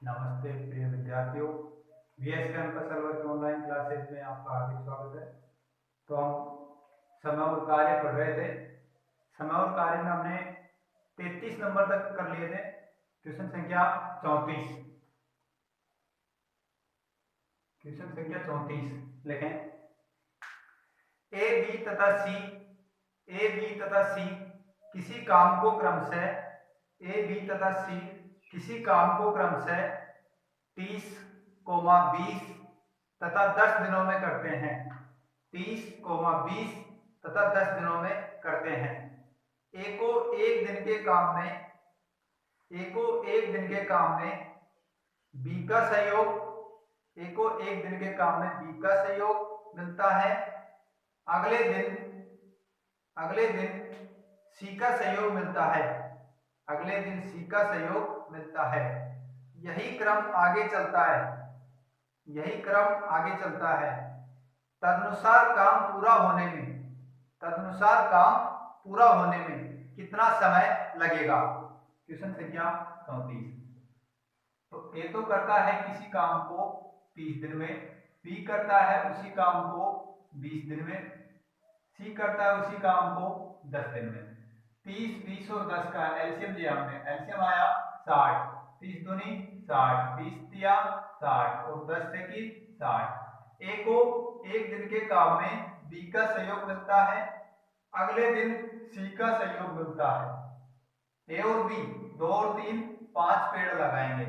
नमस्ते प्रिय विद्यार्थियों। वीएस कैंपस सर्वर की ऑनलाइन क्लासेज में आपका हार्दिक स्वागत है। तो हम समय और कार्य पढ़ रहे थे। समय और कार्य में हमने 33 नंबर तक कर लिए थे। क्वेश्चन संख्या 34। क्वेश्चन संख्या 34 लिखें। ए बी तथा सी किसी काम को क्रमशः ए बी तथा सी किसी काम को क्रमशः 30, 20 तथा 10 दिनों में करते हैं। 30, 20 तथा 10 दिनों में करते हैं। ए को एक दिन के काम में बी का सहयोग ए को एक दिन के काम में बी का सहयोग मिलता है। अगले दिन सी का सहयोग मिलता है। अगले दिन सी का सहयोग मिलता है। यही क्रम आगे चलता है। तदनुसार काम पूरा होने में कितना समय लगेगा। क्वेश्चन संख्या 34। तो ए तो करता है किसी काम को 30 दिन में, बी करता है उसी काम को 20 दिन में, सी करता है उसी काम को 10 दिन में। 30, 20 और 10 का एलसीएम लिया हमने। एलसीएम आया 60। 30 दूनी 60, 20 दिया 60 और 10 से की 60। ए को एक दिन के काम में बी का सहयोग मिलता है। अगले दिन सी का सहयोग मिलता है। ए और बी 2 और 3 5 पेड़ लगाएंगे।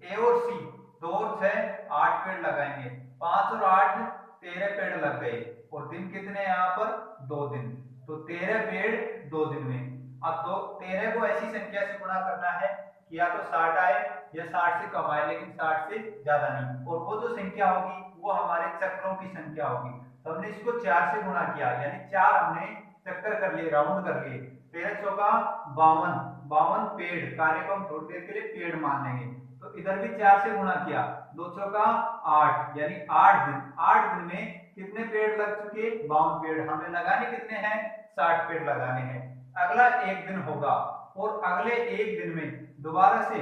ए और सी 2 और 6 8 पेड़ लगाएंगे। 5 और 8 13 पेड़ लग गए। और दिन कितने यहाँ पर 2 दिन। तो 13 पेड़ 2 दिन में। अब 13 को ऐसी संख्या से गुणा करना है कि या तो 60 आए या 60 से कम आए, लेकिन 60 से ज्यादा नहीं। और वो जो संख्या होगी वो हमारे चक्रों की संख्या होगी। तो हमने इसको 4 से गुणा किया, यानी 4 हमने चक्कर कर लिए, राउंड कर लिए। 13 चौका 52 पेड़। कार्य को हम थोड़ी देर के लिए पेड़ मान लेंगे। तो इधर भी 4 से गुणा किया, 2 चौका 8, यानी 8 दिन। 8 दिन में कितने पेड़ लग चुके 52 पेड़। हमें लगाने कितने हैं 60 पेड़ लगाने हैं। अगला एक दिन होगा और अगले एक दिन में दोबारा से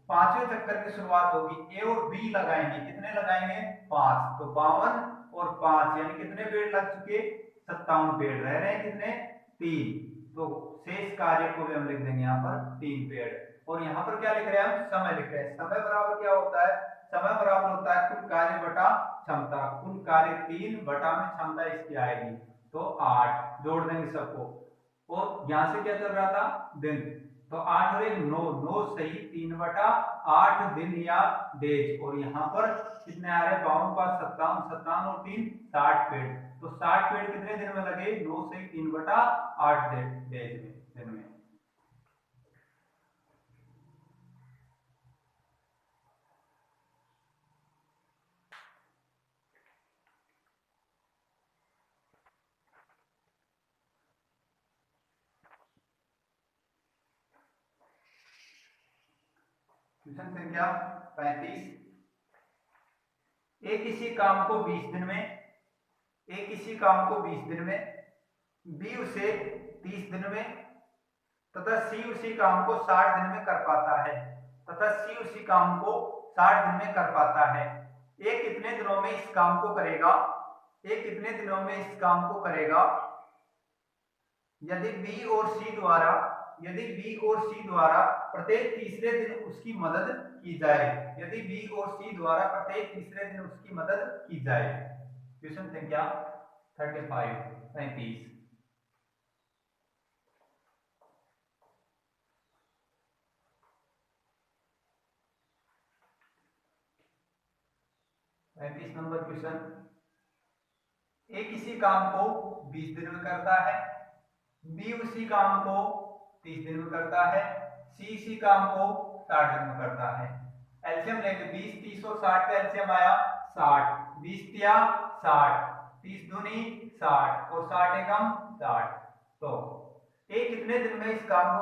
5वें चक्कर की शुरुआत होगी। ए और बी लगाएंगे, कितने लगाएंगे 5। तो 52 और 5 यानी कितने पेड़ लग चुके 57 पेड़। रह रहे हैं कितने 3। तो शेष कार्य को भी हम लिख देंगे यहाँ पर 3 पेड़। और यहाँ पर क्या लिख रहे हैं हम समय लिख रहे हैं। समय बराबर क्या होता है, समय बराबर होता है कुल कार्य बटा क्षमता। कुल कार्य 3 बटा में क्षमता इसकी आएगी तो 8। जोड़ देंगे सबको। और यहां से क्या चल रहा था दिन। तो 8 और 1 9, 9 सही 3 बटा 8 दिन या डेज। और यहाँ पर कितने आ रहे 52 का 57, 57 और 3 60 पेड़। तो 60 पेड़ कितने दिन में लगे 9 सही 3 बटा 8 डेज में, दिन में। क्वेश्चन संख्या 35। ए किसी काम को 20 दिन में, बी उसे 30 दिन में तथा सी उसी काम को 60 दिन में कर पाता है। ए कितने दिनों में इस काम को करेगा। यदि बी और सी द्वारा प्रत्येक तीसरे दिन उसकी मदद की जाए। क्वेश्चन संख्या 35। Number question. ए किसी काम को 20 दिन में करता है, बी उसी काम को 30 दिन में करता है, सी इसी काम को 60 दिन में करता है। एलसीएम लेंगे 20, 30 और 60 का एलसीएम आया 60। 20 दिया 60, 30 दूनी 60 और 60 एकम 60। तो ए कितने दिन में इस काम को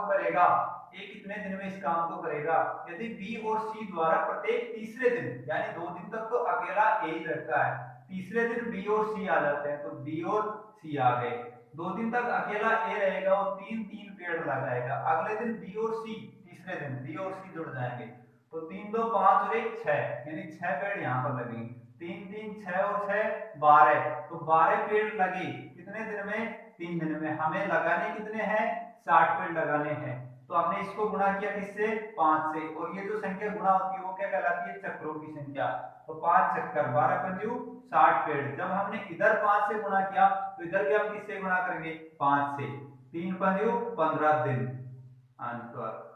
करेगा। यदि बी और सी द्वारा प्रत्येक तीसरे दिन, यानी 2 दिन तक तो अकेला ए ही रहता है, तीसरे दिन बी और सी आ जाते हैं। तो बी और सी आ गए। 2 दिन तक अकेला ए रहेगा और 3 पेड़ लगाएगा। अगले दिन बी और सी, तीसरे दिन बी और सी जुड़ जाएंगे। तो 3 2 5 और 1 6, यानी 6 पेड़ यहाँ पर लगेंगे। 3 3 6 और 6 12, तो 12 पेड़ लगे कितने दिन में? 3 दिन में। हमें लगाने कितने हैं? 60 पेड़ लगाने हैं। तो हमने इसको गुणा किया किससे? 5 से। और ये जो संख्या गुणा होती है वो क्या कहलाती है? चक्रों की संख्या। तो 5 चक्कर 12 पंजू 60 पेड़। जब हमने इधर 5 से गुणा किया तो इधर भी हम किससे गुणा करेंगे? 5 से। 3 पंजू 15 दिन। आंसर।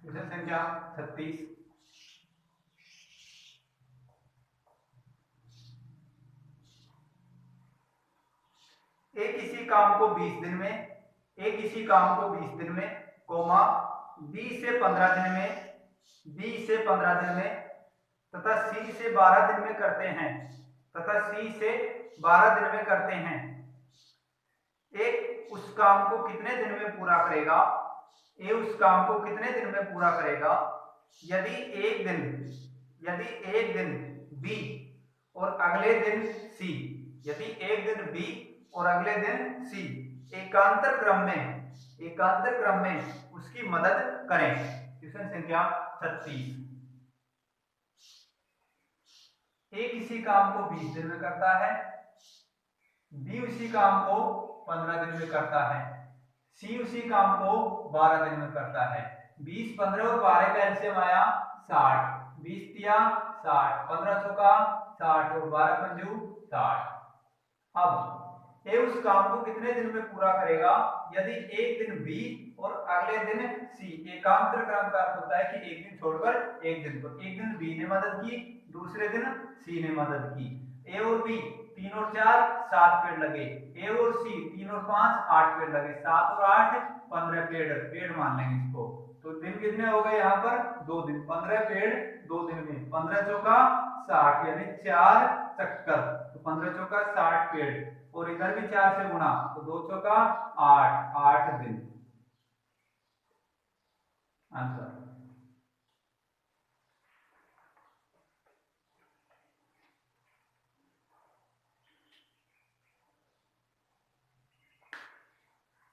क्वेश्चन संख्या 36। एक इसी काम को 20 दिन में, एक इसी काम को 20 दिन में, कोमा 20 से 15 दिन में, 20 से 15 दिन में तथा सी से 12 दिन में करते हैं, तथा सी से 12 दिन में करते हैं। एक उस काम को कितने दिन में पूरा करेगा? ए उस काम को कितने दिन में पूरा करेगा? यदि एक दिन बी और अगले दिन सी, यदि एक दिन बी और अगले दिन सी एकांतर क्रम में उसकी मदद करें। क्वेश्चन संख्या 36। ए किसी काम को 20 दिन में करता है, बी उसी काम को 15 दिन में करता है, सी उसी काम को 12 दिन में करता है। 20 15 और 12 का एलसीएम आया 60। 20 तिया 60, 15 चौका 60 और 12 पंजू 60। अब ए उस काम को कितने दिन में पूरा करेगा? यदि एक दिन बी और अगले दिन सी, एकांतर क्रम का अर्थ होता है कि एक दिन छोड़कर एक दिन। तो एक दिन बी ने मदद की, दूसरे दिन सी ने मदद की। ए और बी 3 और 4 7 पेड़ लगे, ए और सी 3 और 5 8 पेड़ लगे, 7 और 8 15 पेड़ मान लेंगे इसको। तो दिन कितने हो गए यहाँ पर? 2 दिन। 15 पेड़ 2 दिन में, 15 चौका 60 यानी 4 चक्कर। तो 15 चौका 60 पेड़ और इधर भी 4 से गुणा, तो 2 चौका 8 दिन। आंसर।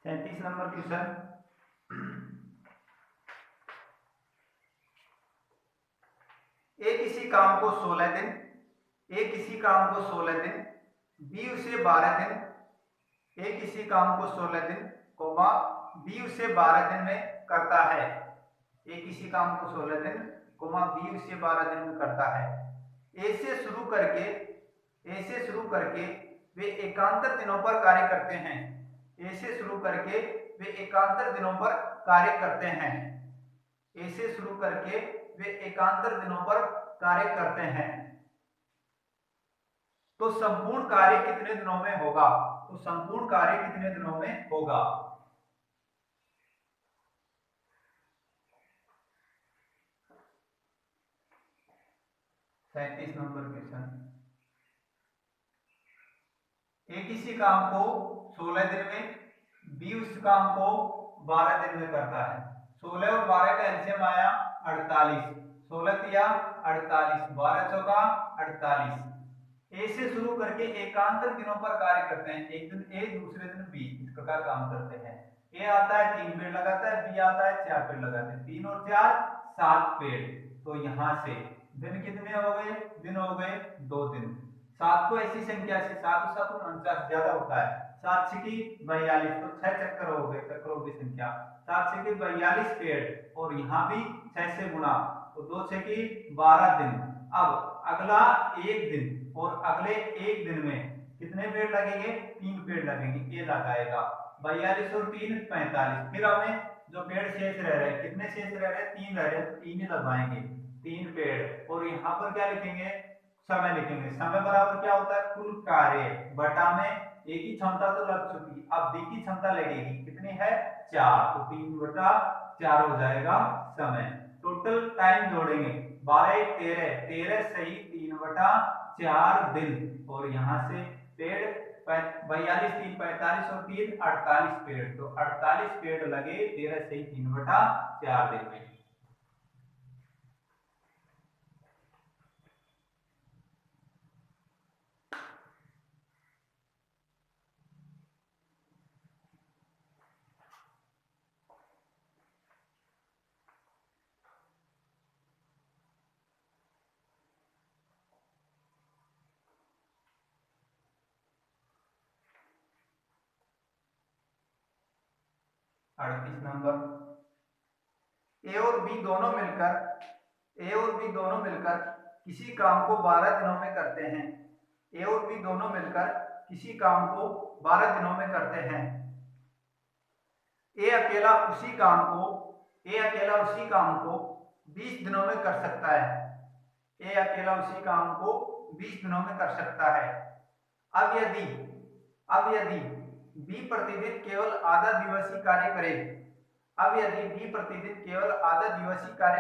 सैंतीस नंबर क्वेश्चन। एक इसी काम को 16 दिन, एक इसी काम को 16 दिन, बी उसे 12 दिन, एक इसी काम को 16 दिन, कोमा बी उसे 12 दिन में करता है। एक इसी काम को 16 दिन, कोमा बी उसे 12 दिन में करता है। ए से शुरू करके वे एकांतर दिनों पर कार्य करते हैं। ए से शुरू करके वे एकांतर दिनों पर कार्य करते हैं। ए से शुरू करके वे एकांतर दिनों पर कार्य करते हैं। तो संपूर्ण कार्य कितने दिनों में होगा? तो संपूर्ण कार्य कितने दिनों में होगा? 37 नंबर क्वेश्चन। एक इसी काम को 16 दिन में, बी उस काम को 12 दिन में करता है। 16 और 12 का एलसीएम आया 48, 16 तिया 48, 12 चौका 48। ए से शुरू करके एकांतर दिनों पर कार्य करते हैं। एक दिन ए दूसरे दिन बी, इस प्रकार काम करते हैं। ए आता है 3 पेड़ लगाता है, बी आता है 4 पेड़ लगाते हैं। 3 और 4 7 पेड़। तो यहां से दिन कितने हो गए? दिन हो गए 2 दिन। 7 को ऐसी संख्या से 7 और 7 49 ज्यादा होता है। 7 छकी 42, तो 6 चक्कर हो गए, चक्करों की संख्या। 7 छकी 42 पेड़ और यहाँ भी 6 से गुणा, तो 2 छकी 12 दिन। अब अगला एक दिन और अगले एक दिन में कितने पेड़ लगेंगे? 3 पेड़ लगेंगे। ये लगाएगा 42 और 3 45। फिर हमें जो पेड़ शेष रह रहे हैं, कितने शेष रह रहे हैं? 3 रह रहे हैं, तो 3 ही लगवाएंगे। 3 पेड़ और यहाँ पर क्या लिखेंगे? समय लिखेंगे। समय बराबर क्या होता है? कुल कार्य बटा में ए की क्षमता तो लग चुकी, अब बी की क्षमता लगेगी। कितनी है? 4, तो 3 बटा 4 हो जाएगा समय। टोटल टाइम जोड़ेंगे 12 13, 13 सही 3 बटा 4 दिन। और यहाँ से पेड़ 42 3 45 और 3 48 पेड़, तो 48 पेड़ लगे 13 सही 3 बटा 4 दिन में। 38 नंबर। ए और बी दोनों मिलकर किसी काम को 12 दिनों में करते हैं। ए और बी दोनों मिलकर किसी काम को 12 दिनों में करते हैं। ए अकेला उसी काम को 20 दिनों में कर सकता है। ए अकेला उसी काम को 20 दिनों में कर सकता है। अब यदि बी प्रतिदिन केवल आधा दिवसीय कार्य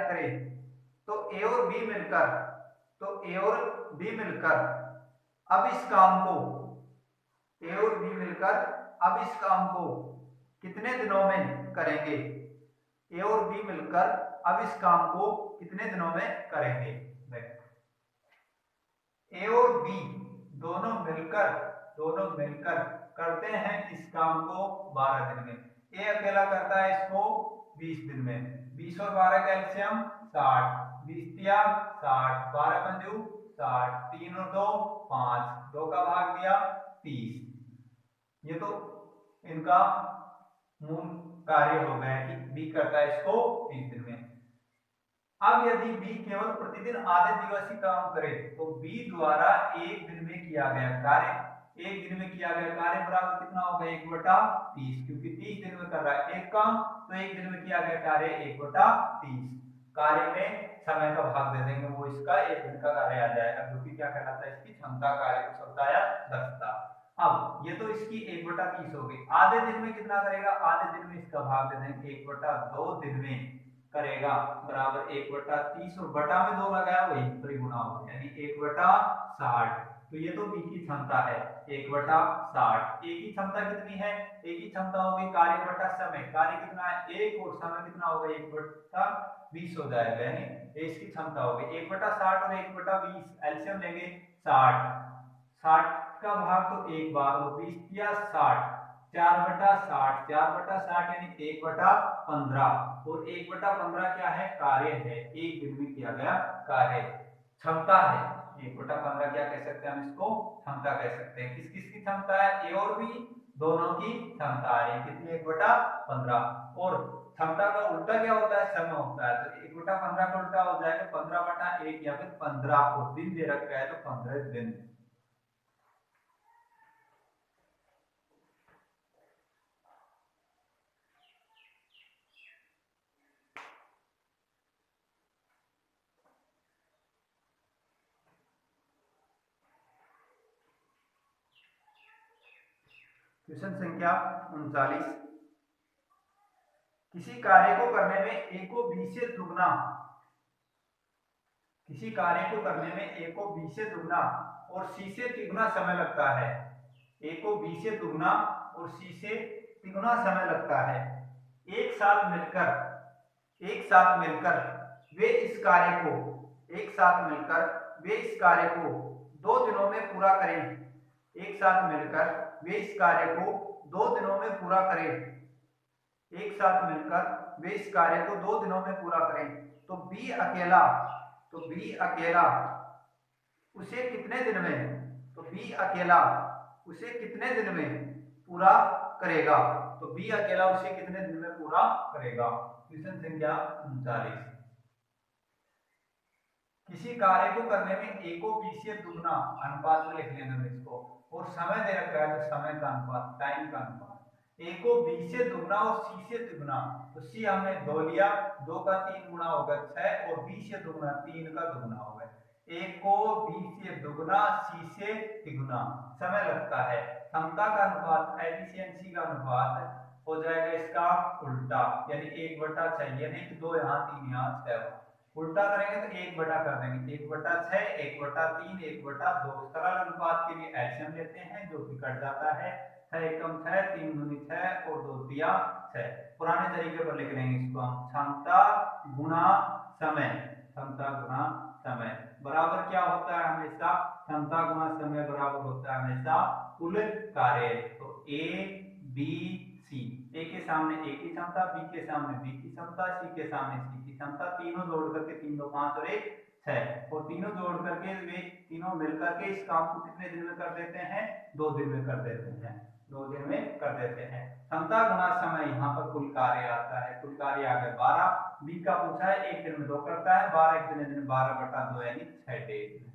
करे, तो ए और बी मिलकर अब इस काम को कितने दिनों में करेंगे? ए और बी मिलकर अब इस काम को कितने दिनों में करेंगे? ए और बी दोनों मिलकर करते हैं इस काम को 12 दिन में। ए अकेला करता है इसको 20 दिन में। 20 और 12 का एलसीएम 60, 20 तिया 60, 12 पंजू 60, 3 और 2 5, 2 का भाग दिया 30। ये तो इनका मूल कार्य हो गया कि बी करता है इसको 30 दिन में। अब यदि बी केवल प्रतिदिन आधे दिवसीय काम करे, तो बी द्वारा एक दिन में किया गया कार्य बराबर कितना होगा? 1/30, क्योंकि 30 दिन में कर रहा है एक काम, तो एक दिन में किया गया कार्य 1/30। कार्य में समय का भाग दे देंगे, वो इसका एक दिन का कार्य आ जाएगा, जो कि क्या कहलाता है? इसकी क्षमता, कार्य कुशलता या दक्षता। अब ये तो इसकी 1/30 हो गई। आधे दिन में कितना करेगा? आधे दिन में इसका भाग दे देंगे, 1/2 दिन में करेगा बराबर 1/30, और बटा में 2 लगाया वही त्रिगुणा हो गया, यानी 1/60। तो ये तो बी की क्षमता है 1/60। ए की क्षमता कितनी है? ए की क्षमता होगी कार्य बटा समय। कार्य कितना है? 1, और समय कितना होगा? 1/20 हो जाएगा, यानी इसकी क्षमता होगी 1/60 और 1/20। एलसीएम लेंगे 60 का भाग तो एक बार, और 20 या 60, 4/60 यानी 1/15, और 1/15 क्या है? कार्य है, एक दिन में किया गया कार्य, क्षमता है। 1/15 क्या कह सकते हैं हम? इसको क्षमता कह सकते हैं। किस किस की क्षमता है? ए और बी दोनों की क्षमता है। कितनी? 1/15। और क्षमता का उल्टा क्या होता है? समय होता है। तो 1/15 का उल्टा हो जाएगा 15/1, या फिर 15, और दिन दे रखा है तो 15 दिन। क्वेश्चन संख्या 39। किसी कार्य को करने में ए को बी से दुगना और सी से तिगुना समय लगता है। ए को बी से दुगना और सी से तिगुना समय लगता है। एक साथ मिलकर वे इस कार्य को 2 दिनों में पूरा करें। एक साथ मिलकर वे इस कार्य को 2 दिनों में पूरा करें। तो बी अकेला उसे कितने दिन में पूरा करेगा? क्वेश्चन संख्या 39। किसी कार्य को करने में ए को बी से दुगना अनुपात में लिख लेंगे इसको, और समय दे रखा है तो समय का अनुपात, टाइम का अनुपात। ए को बी से दुगना और सी से तिगुना, तो सी हमने 2 लिया, 2 का 3 गुना होगा 6, और बी से दुगना 3 का दुगना होगा। ए को बी से दुगना, सी से तिगुना समय लगता है। क्षमता का अनुपात, एफिशिएंसी का अनुपात हो जाएगा इसका उल्टा, यानी 1/6, यानी 2 यहाँ 3 यहाँ 6। उल्टा करेंगे तो 1 कर देंगे, 1/6, 1/3, 1/2। सरल अनुपात के लिए एलसीएम लेते हैं, जो कि कट जाता है 6 एकम 6, 3 दूनी 6 और 2 तिया 6। पुराने तरीके पर लिख लेंगे इसको हम, क्षमता गुणा समय बराबर क्या होता है हमेशा? क्षमता गुणा समय बराबर होता है हमेशा कुल कार्य। तो ए बी सी, ए के सामने ए की क्षमता, बी के सामने बी की क्षमता, सी के सामने सी की क्षमता, तीनों जोड़ करके 3 2 5 और 1 6, और तीनों जोड़ करके वे तीनों मिलकर के इस काम को कितने दिन में कर देते हैं? 2 दिन में कर देते हैं। 2 दिन में कर देते हैं। क्षमता गुणा समय, यहाँ पर कुल कार्य आता है, कुल कार्य आ गया 12, बी का पूछा है 1 दिन में 2 करता है, 12 कितने दिन, 12/2 यानी 6 डेज में।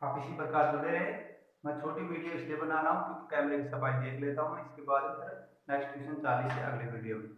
आप इसी प्रकार जुड़े रहे। मैं छोटी वीडियो इसलिए बना रहा हूँ क्योंकि कैमरे की सफाई देख लेता हूँ, इसके बाद नेक्स्ट ट्यूशन 40 से अगले वीडियो में।